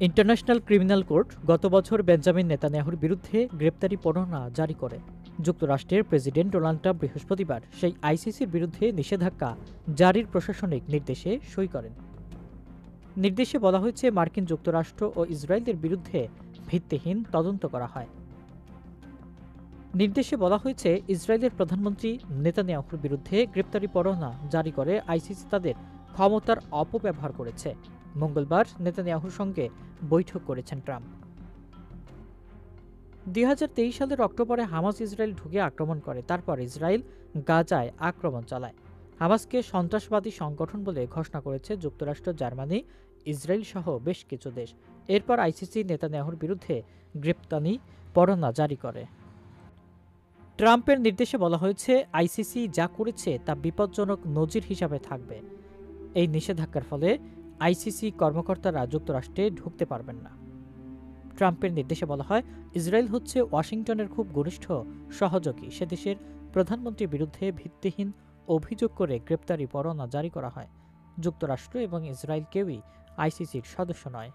International criminal court গত বছর Benjamin নেতানিয়াহুর বিরুদ্ধে গ্রেপ্তারি পরোয়ানা জারি করে। যুক্তরাষ্ট্রের প্রেসিডেন্ট ডোনাল্ড ট্রাম্প বৃহস্পতিবার সেই আইসিসির বিরুদ্ধে নিষেধাজ্ঞা জারির প্রশাসনিক নির্দেশে সই করেন। নির্দেশে বলা হয়েছে, মার্কিন যুক্তরাষ্ট্র ও ইসরায়েলের বিরুদ্ধে ভিত্তিহীন তদন্ত করা হয়। নির্দেশে বলা হয়েছে, ইসরায়েলের প্রধানমন্ত্রী নেতানিয়াহুর বিরুদ্ধে গ্রেপ্তারি পরোয়ানা জারি করে আইসিসি তাদের ক্ষমতার অপব্যবহার করেছে। মঙ্গলবার নেতানিয়াহুর সঙ্গে বৈঠক করেছেন ট্রাম্প। ২০২৩ সালের অক্টোবরে হামাস ইসরায়েল ঢুকে আক্রমণ করে। তারপর ইসরায়েল গাজায় আক্রমণ চালায়। হামাসকে সন্ত্রাসবাদী সংগঠন বলে ঘোষণা করেছে যুক্তরাষ্ট্র, জার্মানি, ইসরায়েল সহ বেশ কিছু দেশ। এরপর আইসিসি নেতানিয়াহুর বিরুদ্ধে গ্রেপ্তারি পরোয়ানা জারি করে। ট্রাম্পের নির্দেশে বলা হয়েছে, আইসিসি যা করেছে তা বিপজ্জনক নজির হিসাবে থাকবে। এই নিষেধাজ্ঞার ফলে আইসিসি কর্মকর্তারা যুক্তরাষ্ট্রে ঢুকতে পারবেন না। ট্রাম্পের নির্দেশে বলা হয়, ইসরায়েল হচ্ছে ওয়াশিংটনের খুব ঘনিষ্ঠ সহযোগী। সে দেশের প্রধানমন্ত্রীর বিরুদ্ধে ভিত্তিহীন অভিযোগ করে গ্রেপ্তারি পরোয়ানা জারি করা হয়। যুক্তরাষ্ট্র এবং ইসরায়েল কেউই আইসিসির সদস্য নয়।